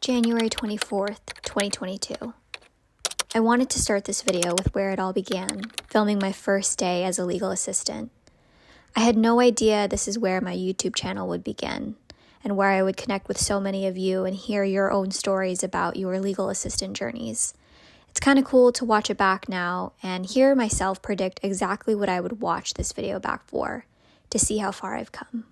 January 24th, 2022. I wanted to start this video with where it all began, filming my first day as a legal assistant. I had no idea this is where my YouTube channel would begin, and where I would connect with so many of you and hear your own stories about your legal assistant journeys. It's kind of cool to watch it back now and hear myself predict exactly what I would watch this video back for, to see how far I've come.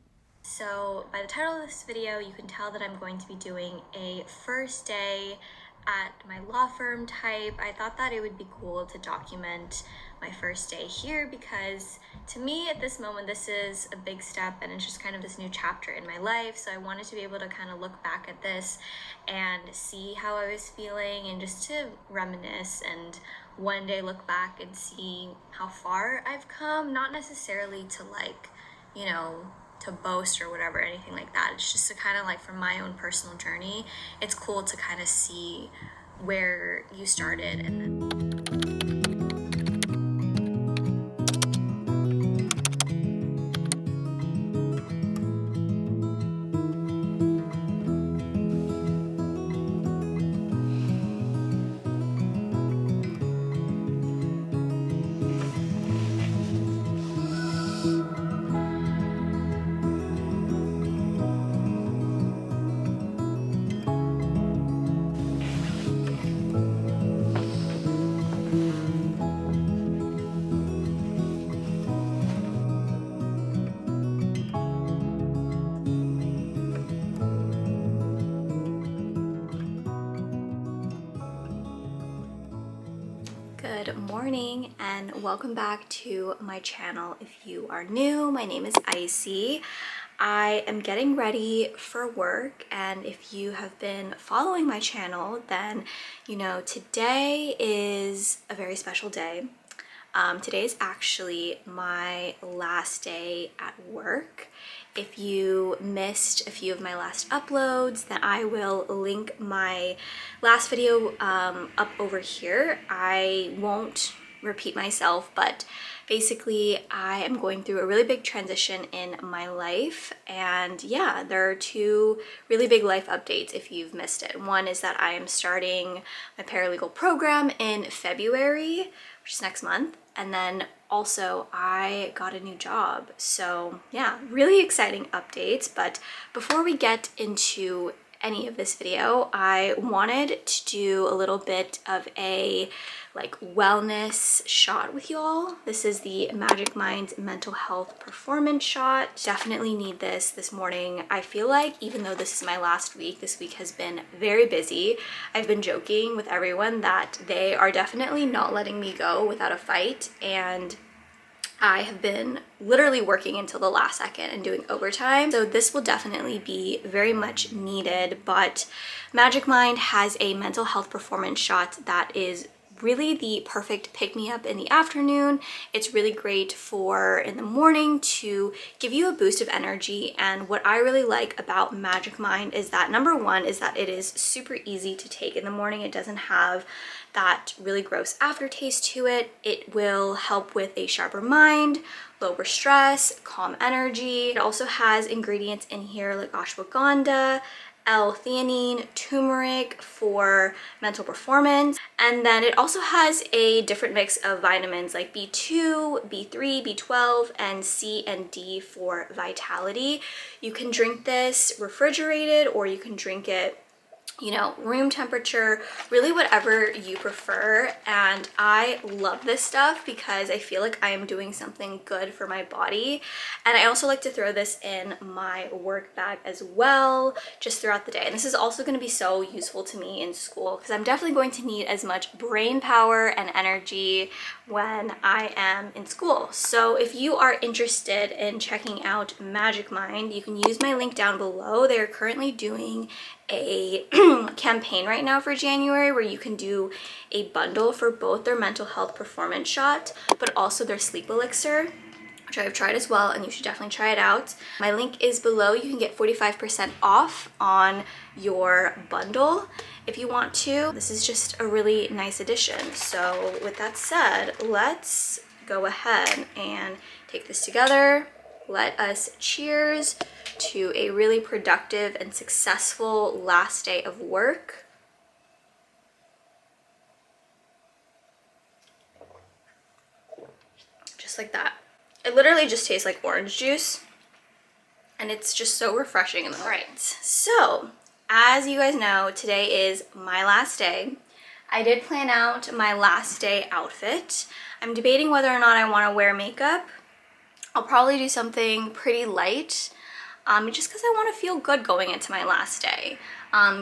So by the title of this video, you can tell that I'm going to be doing a first day at my law firm type. I thought that it would be cool to document my first day here because to me at this moment, this is a big step and it's just kind of this new chapter in my life. So I wanted to be able to kind of look back at this and see how I was feeling and just to reminisce and one day look back and see how far I've come, not necessarily to to boast or whatever, anything like that. It's just to kind of from my own personal journey, it's cool to kind of see where you started and then Good morning and welcome back to my channel. If you are new, my name is Icy. I am getting ready for work, and if you have been following my channel, then you know today is a very special day. Today is actually my last day at work. If you missed a few of my last uploads, then I will link my last video up over here. I won't repeat myself, but basically I am going through a really big transition in my life, and yeah, there are two really big life updates if you've missed it. One is that I am starting my paralegal program in February, which is next month, and then also I got a new job. So yeah, really exciting updates. But before we get into any of this video, I wanted to do a little bit of a wellness shot with y'all. This is the Magic Mind's mental health performance shot. Definitely need this morning. I feel like even though this is my last week, this week has been very busy. I've been joking with everyone that they are definitely not letting me go without a fight, and I have been literally working until the last second and doing overtime. So this will definitely be very much needed, but Magic Mind has a mental health performance shot that is really the perfect pick-me-up in the afternoon. It's really great for in the morning to give you a boost of energy. And what I really like about Magic Mind is that number one is that it is super easy to take in the morning. It doesn't have that really gross aftertaste to it. It will help with a sharper mind, lower stress, calm energy. It also has ingredients in here like ashwagandha, L-theanine, turmeric for mental performance, and then it also has a different mix of vitamins like B2, B3, B12, and C and D for vitality. You can drink this refrigerated or you can drink it room temperature, really whatever you prefer. And I love this stuff because I feel like I am doing something good for my body. And I also like to throw this in my work bag as well, just throughout the day. And this is also going to be so useful to me in school because I'm definitely going to need as much brain power and energy when I am in school. So if you are interested in checking out Magic Mind, you can use my link down below. They are currently doing a campaign right now for January where you can do a bundle for both their mental health performance shot but also their sleep elixir, which I've tried as well, and you should definitely try it out. My link is below. You can get 45% off on your bundle if you want to. This is just a really nice addition. So with that said, let's go ahead and take this together. let us cheers to a really productive and successful last day of work. Just like that. It literally just tastes like orange juice, and it's just so refreshing in the morning. Right, so as you guys know, today is my last day. I did plan out my last day outfit. I'm debating whether or not I want to wear makeup. I'll probably do something pretty light, just because I want to feel good going into my last day.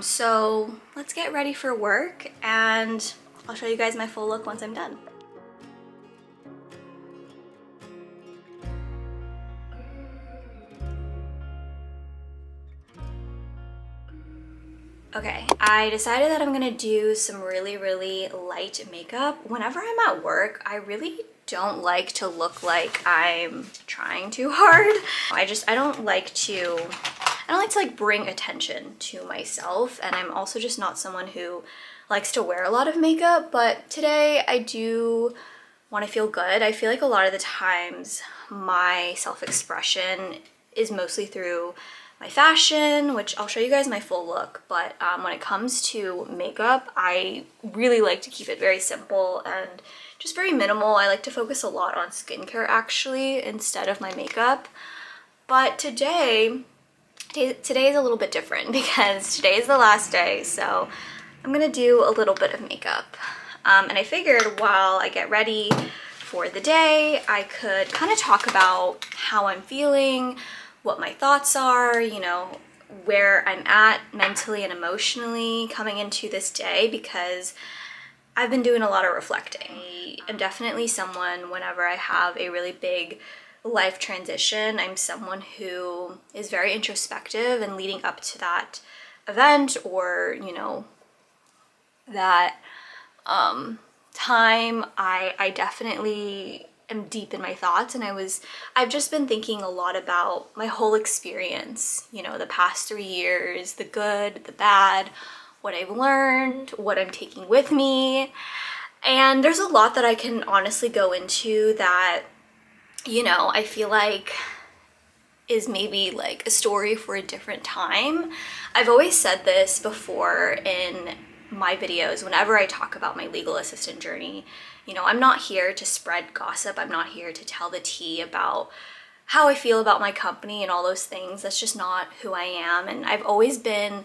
So let's get ready for work, and I'll show you guys my full look once I'm done. Okay, I decided that I'm gonna do some really light makeup. Whenever I'm at work, I really don't like to look like I'm trying too hard. I don't like to like bring attention to myself, and I'm also just not someone who likes to wear a lot of makeup, but today I do want to feel good. I feel like a lot of the times my self-expression is mostly through my fashion, which I'll show you guys my full look, but when it comes to makeup, I really like to keep it very simple and just very minimal. I like to focus a lot on skincare actually instead of my makeup. But today is a little bit different because today is the last day, so I'm gonna do a little bit of makeup. And I figured while I get ready for the day, I could kind of talk about how I'm feeling, what my thoughts are, you know, where I'm at mentally and emotionally coming into this day, because I've been doing a lot of reflecting. I'm definitely someone, whenever I have a really big life transition, I'm someone who is very introspective, and leading up to that event or, you know, that time, I definitely am deep in my thoughts, and I've just been thinking a lot about my whole experience, you know, the past 3 years, the good, the bad, what I've learned, what I'm taking with me. And there's a lot that I can honestly go into that, you know, I feel like is maybe like a story for a different time. I've always said this before in my videos whenever I talk about my legal assistant journey. You know, I'm not here to spread gossip. I'm not here to tell the tea about how I feel about my company and all those things. That's just not who I am. And I've always been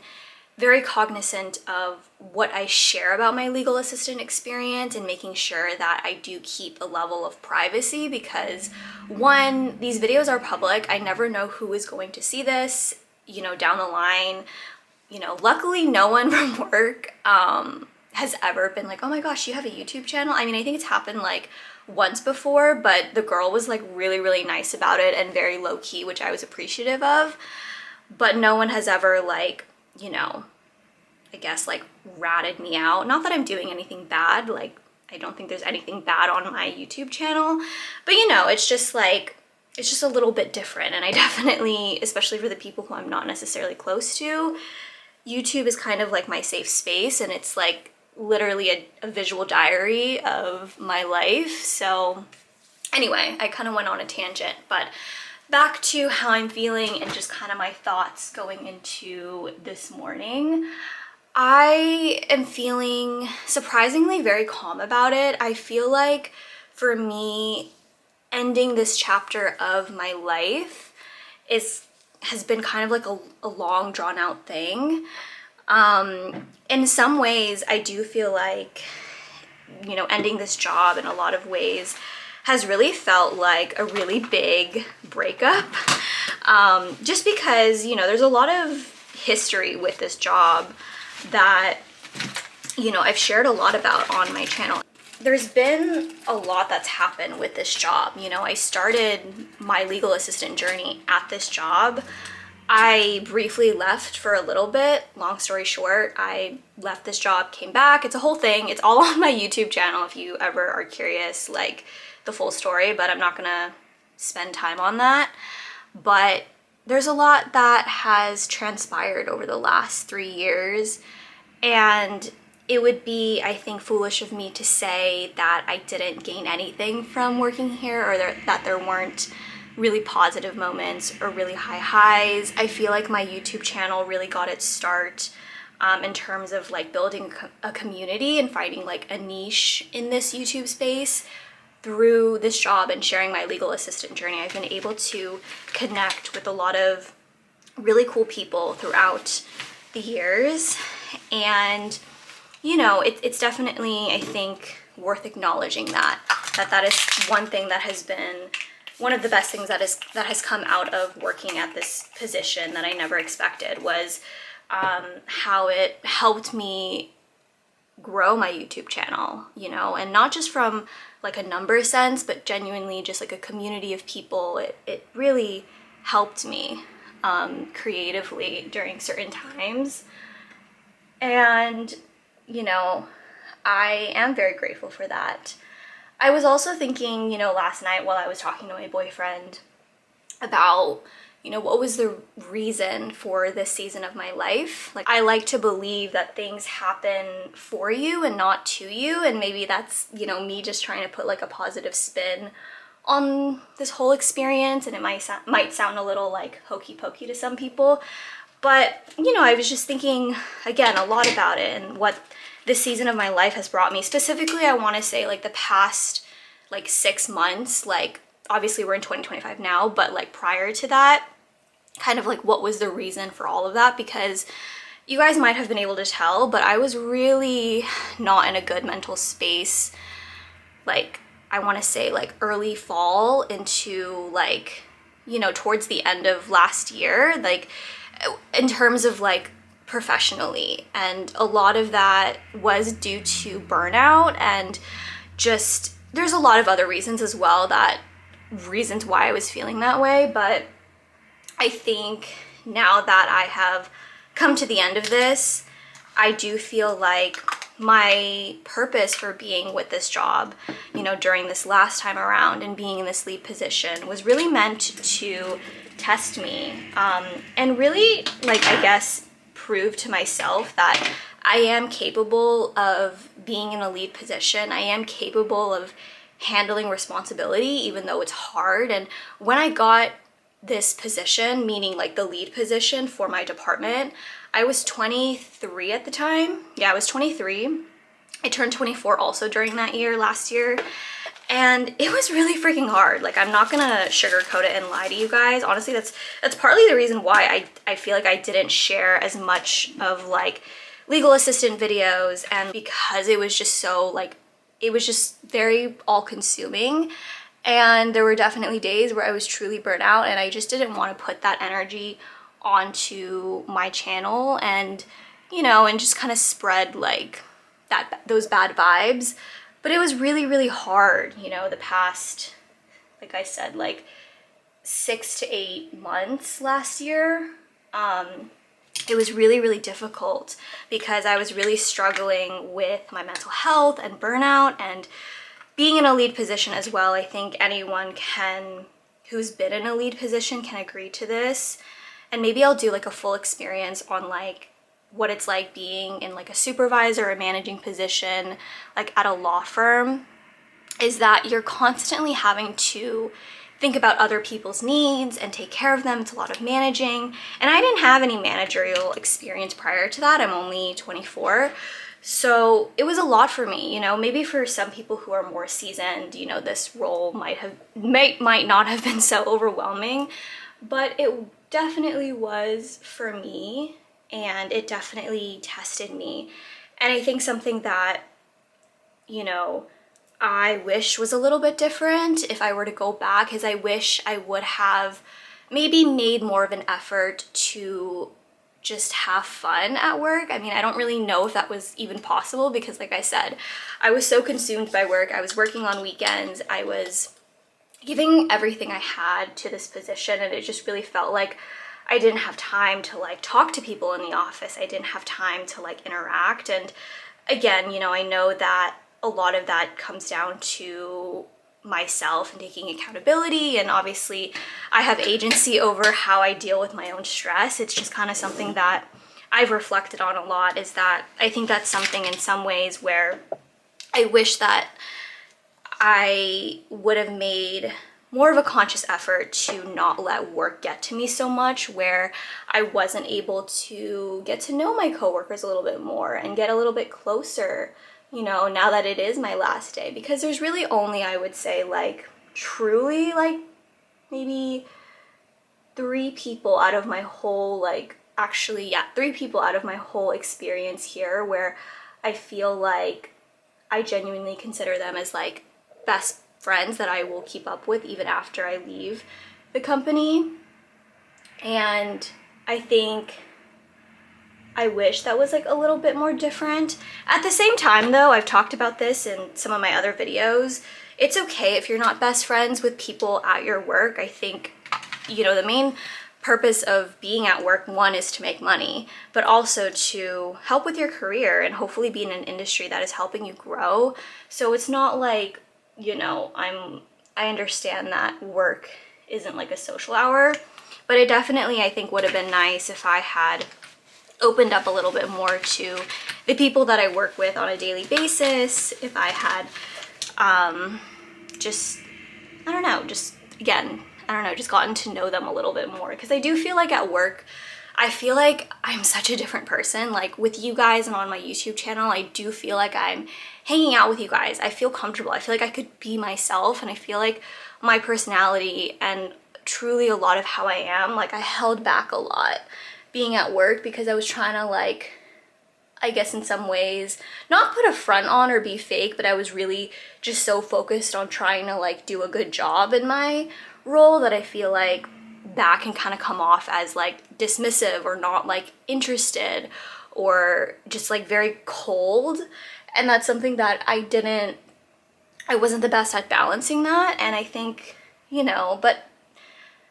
very cognizant of what I share about my legal assistant experience and making sure that I do keep a level of privacy, because one, these videos are public. I never know who is going to see this, you know, down the line. You know, luckily no one from work has ever been like, oh my gosh, you have a YouTube channel? I mean, I think it's happened like once before, but the girl was like really nice about it and very low key, which I was appreciative of. But no one has ever like, you know, I guess like ratted me out. Not that I'm doing anything bad, like I don't think there's anything bad on my YouTube channel, but you know, it's just like, it's just a little bit different. And I definitely, especially for the people who I'm not necessarily close to, YouTube is kind of like my safe space, and it's like literally a visual diary of my life. So anyway, I kind of went on a tangent, but back to how I'm feeling and just kind of my thoughts going into this morning. I am feeling surprisingly very calm about it. I feel like for me, ending this chapter of my life has been kind of like a long drawn out thing. In some ways, I do feel like, you know, ending this job in a lot of ways has really felt like a really big breakup. Just because, you know, there's a lot of history with this job that, you know, I've shared a lot about on my channel. There's been a lot that's happened with this job. You know, I started my legal assistant journey at this job. I briefly left for a little bit. Long story short, I left this job, came back. It's a whole thing. It's all on my YouTube channel if you ever are curious, like the full story, but I'm not gonna spend time on that. But there's a lot that has transpired over the last 3 years, and it would be, I think, foolish of me to say that I didn't gain anything from working here, or that there weren't really positive moments or really high highs. I feel like my YouTube channel really got its start in terms of like building a community and finding like a niche in this YouTube space. Through this job and sharing my legal assistant journey, I've been able to connect with a lot of really cool people throughout the years. And, you know, it's definitely, I think, worth acknowledging that is one thing that has been one of the best things that has come out of working at this position that I never expected was how it helped me grow my YouTube channel, you know, and not just from like a number sense, but genuinely just like a community of people. It really helped me creatively during certain times. And, you know, I am very grateful for that. I was also thinking, you know, last night while I was talking to my boyfriend about, you know, what was the reason for this season of my life? Like, I like to believe that things happen for you and not to you. And maybe that's, you know, me just trying to put like a positive spin on this whole experience. And it might sound a little like hokey pokey to some people. But, you know, I was just thinking, again, a lot about it and what this season of my life has brought me. Specifically, I want to say like the past like 6 months, like obviously we're in 2025 now, but like prior to that, kind of like what was the reason for all of that, because you guys might have been able to tell, but I was really not in a good mental space, like I want to say like early fall into like, you know, towards the end of last year, like in terms of like professionally. And a lot of that was due to burnout, and just there's a lot of other reasons as well, that reasons why I was feeling that way. But I think now that I have come to the end of this, I do feel like my purpose for being with this job, you know, during this last time around and being in this lead position was really meant to test me and really, like, I guess, prove to myself that I am capable of being in a lead position. I am capable of handling responsibility, even though it's hard. And when I got this position, meaning like the lead position for my department, I was 23 at the time. Yeah, I was 23. I turned 24 also during that year, last year. And it was really freaking hard. Like, I'm not gonna sugarcoat it and lie to you guys. Honestly, that's partly the reason why I feel like I didn't share as much of like legal assistant videos, and because it was just so like, it was just very all-consuming. And there were definitely days where I was truly burnt out, and I just didn't want to put that energy onto my channel and, you know, and just kind of spread like those bad vibes. But it was really, really hard, you know, the past, like I said, like 6 to 8 months last year. It was really, really difficult because I was really struggling with my mental health and burnout, and being in a lead position as well. I think anyone who's been in a lead position can agree to this. And maybe I'll do like a full experience on like what it's like being in like a supervisor or managing position, like at a law firm, is that you're constantly having to think about other people's needs and take care of them. It's a lot of managing. And I didn't have any managerial experience prior to that. I'm only 24. So it was a lot for me, you know. Maybe for some people who are more seasoned, you know, this role might not have been so overwhelming, but it definitely was for me, and it definitely tested me. And I think something that, you know, I wish was a little bit different if I were to go back is I wish I would have maybe made more of an effort to just have fun at work. I mean, I don't really know if that was even possible because, like I said, I was so consumed by work. I was working on weekends. I was giving everything I had to this position, and it just really felt like I didn't have time to like talk to people in the office. I didn't have time to like interact. And again, you know, I know that a lot of that comes down to myself and taking accountability, and obviously I have agency over how I deal with my own stress. It's just kind of something that I've reflected on a lot, is that I think that's something in some ways where I wish that I would have made more of a conscious effort to not let work get to me so much, where I wasn't able to get to know my coworkers a little bit more and get a little bit closer, you know, now that it is my last day. Because there's really only, I would say, like truly like maybe 3 people out of my whole, like, actually, yeah, 3 people out of my whole experience here where I feel like I genuinely consider them as like best friends that I will keep up with even after I leave the company. And I think I wish that was like a little bit more different. At the same time though, I've talked about this in some of my other videos, it's okay if you're not best friends with people at your work. I think, you know, the main purpose of being at work, one, is to make money, but also to help with your career and hopefully be in an industry that is helping you grow. So it's not like, you know, I understand that work isn't like a social hour, but it definitely, I think, would have been nice if I had opened up a little bit more to the people that I work with on a daily basis, if I had just, I don't know, just again, I don't know, just gotten to know them a little bit more. Because I do feel like at work, I feel like I'm such a different person. Like with you guys and on my YouTube channel, I do feel like I'm hanging out with you guys. I feel comfortable. I feel like I could be myself, and I feel like my personality and truly a lot of how I am, like I held back a lot being at work because I was trying to, like, I guess in some ways, not put a front on or be fake, but I was really just so focused on trying to like do a good job in my role that I feel like that can kind of come off as like dismissive or not like interested or just like very cold. And that's something that I wasn't the best at balancing that. And I think, you know, but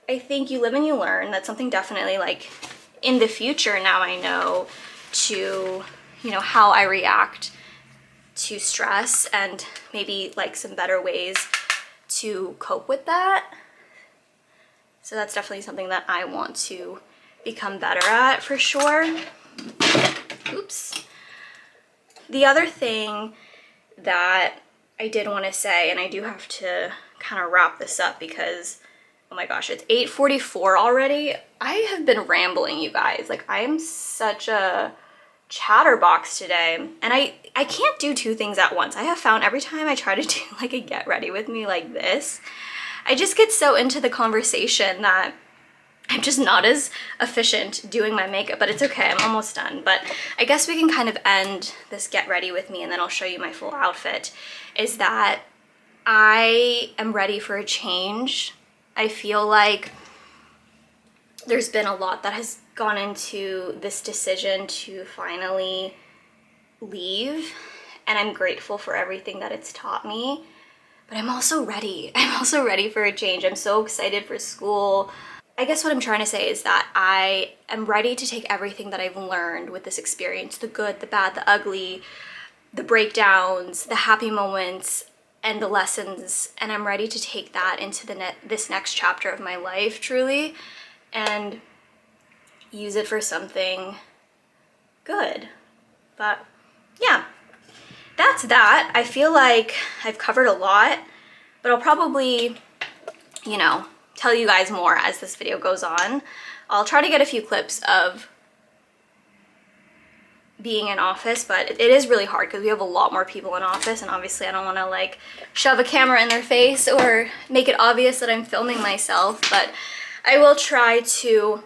I think you live and you learn. That's something definitely like in the future now I know to, you know, how I react to stress and maybe like some better ways to cope with that. So that's definitely something that I want to become better at for sure. Oops. The other thing that I did want to say, and I do have to kind of wrap this up because, oh my gosh, it's 8:44 already. I have been rambling, you guys. Like, I am such a chatterbox today, and I can't do 2 things at once. I have found every time I try to do like a get ready with me like this, I just get so into the conversation that I'm just not as efficient doing my makeup, but it's okay, I'm almost done. But I guess we can kind of end this get ready with me and then I'll show you my full outfit, is that I am ready for a change. I feel like there's been a lot that has gone into this decision to finally leave, and I'm grateful for everything that it's taught me. But I'm also ready. I'm also ready for a change. I'm so excited for school. I guess what I'm trying to say is that I am ready to take everything that I've learned with this experience, the good, the bad, the ugly, the breakdowns, the happy moments, and the lessons, and I'm ready to take that into this next chapter of my life, truly, and use it for something good. But yeah, that's that. I feel like I've covered a lot, but I'll probably, you know, tell you guys more as this video goes on. I'll try to get a few clips of being in office, but it is really hard because we have a lot more people in office, and obviously I don't want to like shove a camera in their face or make it obvious that I'm filming myself, but I will try to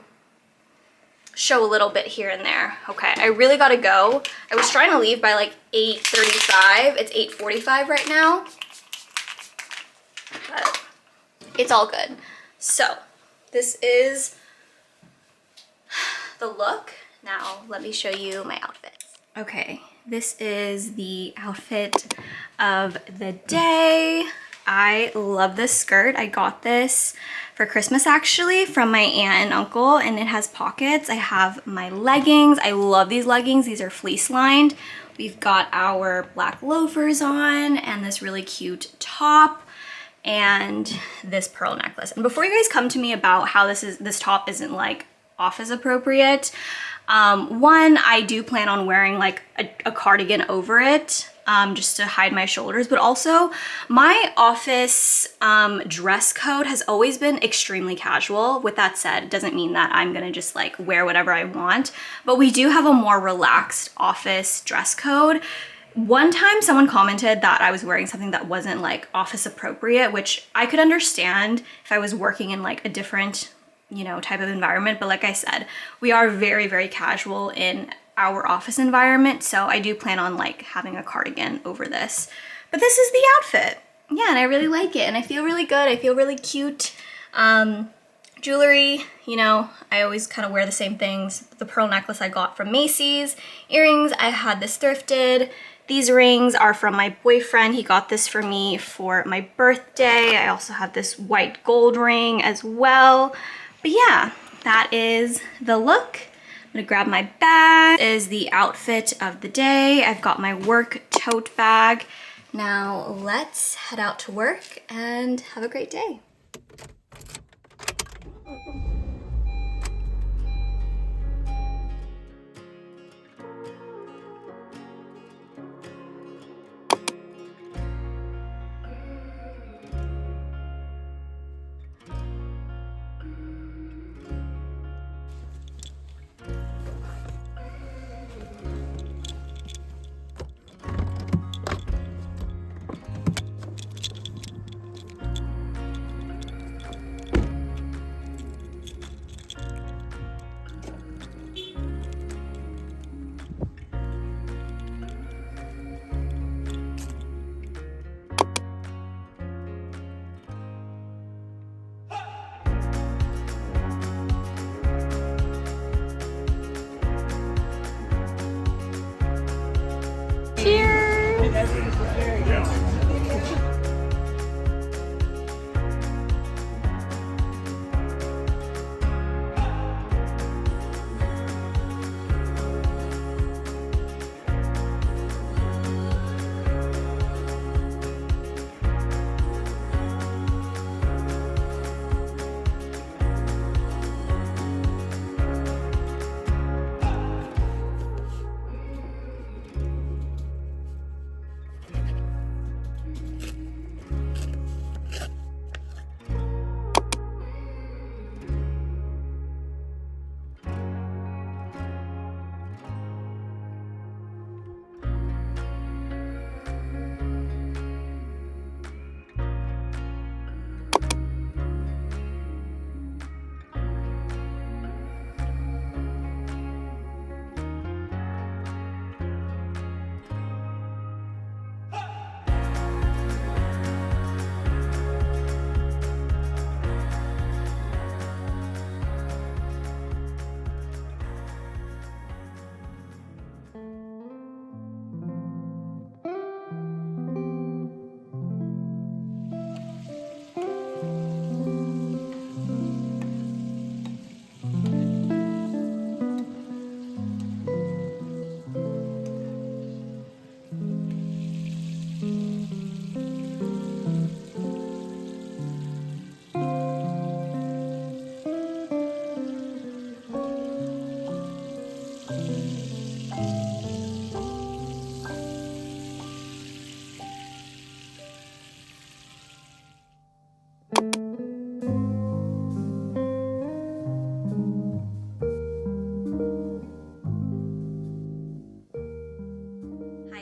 show a little bit here and there. Okay, I really gotta go. I was trying to leave by like 8:35. It's 8:45 right now, but it's all good. So this is the look. Now let me show you my outfits. Okay, this is the outfit of the day. I love this skirt. I got this for Christmas actually from my aunt and uncle, and it has pockets. I have my leggings. I love these leggings. These are fleece lined. We've got our black loafers on and this really cute top and this pearl necklace. And before you guys come to me about how this top isn't like office appropriate, One, I do plan on wearing like a cardigan over it, just to hide my shoulders, but also my office dress code has always been extremely casual. With that said, it doesn't mean that I'm gonna just like wear whatever I want, but we do have a more relaxed office dress code. One time someone commented that I was wearing something that wasn't like office appropriate, which I could understand if I was working in like a different, you know, type of environment. But like I said, we are very, very casual in our office environment. So I do plan on like having a cardigan over this. But this is the outfit. Yeah, and I really like it. And I feel really good. I feel really cute. Jewelry, you know, I always kind of wear the same things. The pearl necklace I got from Macy's. Earrings, I had this thrifted. These rings are from my boyfriend. He got this for me for my birthday. I also have this white gold ring as well. But yeah, that is the look. I'm gonna grab my bag. This is the outfit of the day. I've got my work tote bag. Now let's head out to work and have a great day.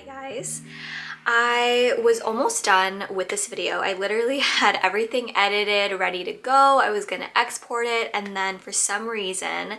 Guys, I was almost done with this video. I literally had everything edited, ready to go. I was gonna export it, and then for some reason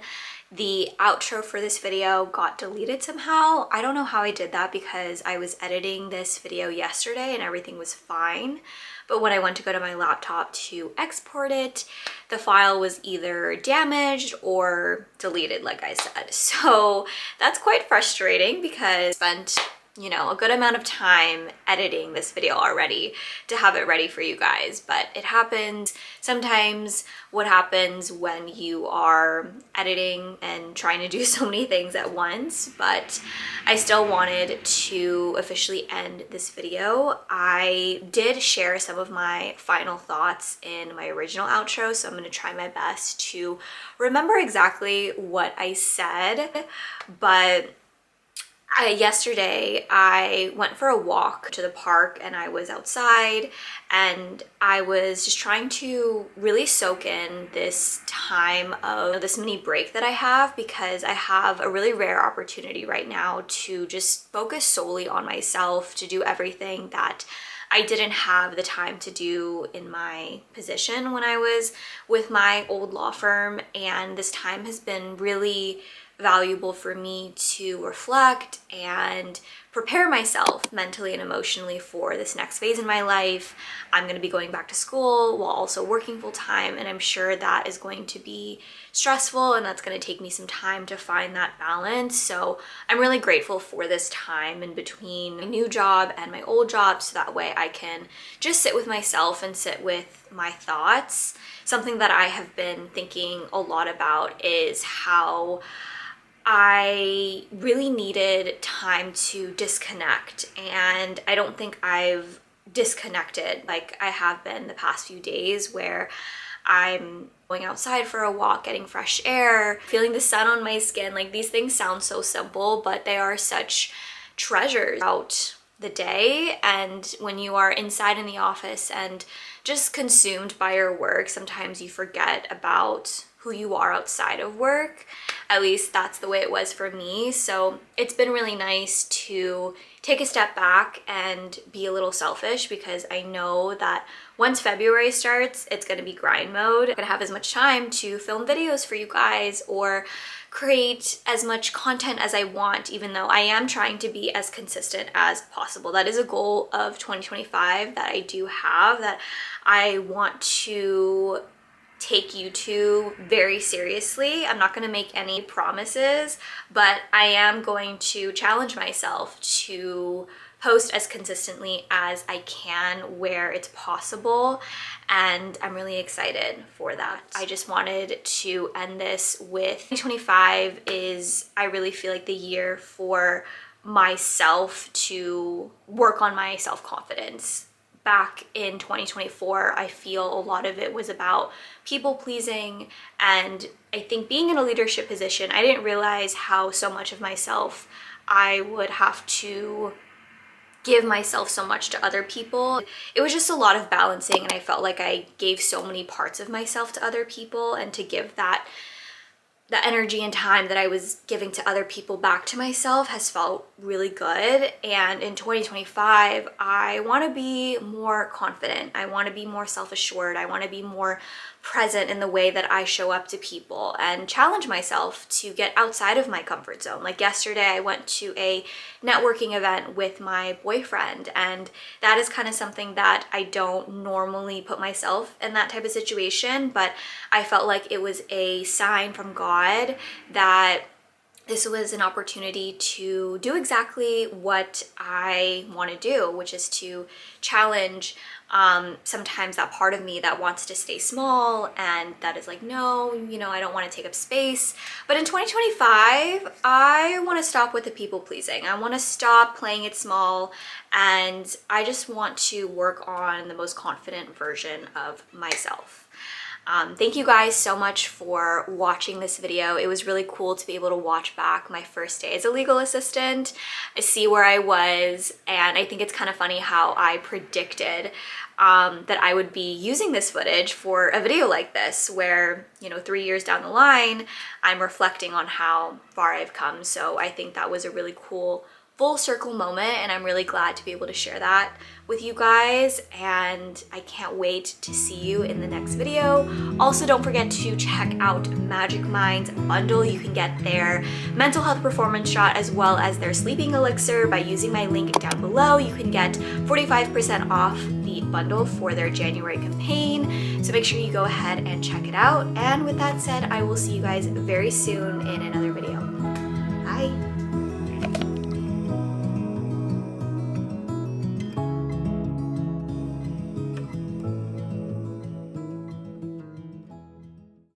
the outro for this video got deleted somehow. I don't know how I did that because I was editing this video yesterday and everything was fine. But when I went to go to my laptop to export it, the file was either damaged or deleted, like I said. So that's quite frustrating because I spent a good amount of time editing this video already to have it ready for you guys, but it happens. Sometimes what happens when you are editing and trying to do so many things at once, but I still wanted to officially end this video. I did share some of my final thoughts in my original outro, so I'm going to try my best to remember exactly what I said, but yesterday I went for a walk to the park and I was outside and I was just trying to really soak in this time of this mini break that I have, because I have a really rare opportunity right now to just focus solely on myself, to do everything that I didn't have the time to do in my position when I was with my old law firm. And this time has been really valuable for me to reflect and prepare myself mentally and emotionally for this next phase in my life. I'm going to be going back to school while also working full time, and I'm sure that is going to be stressful and that's going to take me some time to find that balance. So I'm really grateful for this time in between my new job and my old job, so that way I can just sit with myself and sit with my thoughts. Something that I have been thinking a lot about is how I really needed time to disconnect, and I don't think I've disconnected like I have been the past few days, where I'm going outside for a walk, getting fresh air, feeling the sun on my skin. Like, these things sound so simple, but they are such treasures throughout the day. And when you are inside in the office and just consumed by your work, sometimes you forget about who you are outside of work. At least that's the way it was for me. So it's been really nice to take a step back and be a little selfish, because I know that once February starts, it's going to be grind mode. I'm going to have as much time to film videos for you guys or create as much content as I want, even though I am trying to be as consistent as possible. That is a goal of 2025 that I do have, that I want to take YouTube very seriously. I'm not going to make any promises, but I am going to challenge myself to post as consistently as I can where it's possible, and I'm really excited for that. I just wanted to end this with 2025 is, I really feel like, the year for myself to work on my self-confidence. Back in 2024, I feel a lot of it was about people pleasing, and I think being in a leadership position, I didn't realize how so much of myself I would have to give myself so much to other people. It was just a lot of balancing, and I felt like I gave so many parts of myself to other people, and to give that energy and time that I was giving to other people back to myself has felt really good. And in 2025, I want to be more confident. I want to be more self-assured. I want to be more present in the way that I show up to people, and challenge myself to get outside of my comfort zone. Like yesterday, I went to a networking event with my boyfriend, and that is kind of something that I don't normally put myself in that type of situation, but I felt like it was a sign from God that this was an opportunity to do exactly what I want to do, which is to challenge sometimes that part of me that wants to stay small and that is like, no, I don't want to take up space. But in 2025, I want to stop with the people pleasing. I want to stop playing it small, and I just want to work on the most confident version of myself. Thank you guys so much for watching this video. It was really cool to be able to watch back my first day as a legal assistant, see where I was, and I think it's kind of funny how I predicted that I would be using this footage for a video like this, where 3 years down the line, I'm reflecting on how far I've come. So I think that was a really cool full circle moment, and I'm really glad to be able to share that with you guys, and I can't wait to see you in the next video. Also, don't forget to check out Magic Mind's bundle. You can get their mental health performance shot as well as their sleeping elixir by using my link down below. You can get 45% off the bundle for their January campaign, so make sure you go ahead and check it out. And with that said, I will see you guys very soon in another video.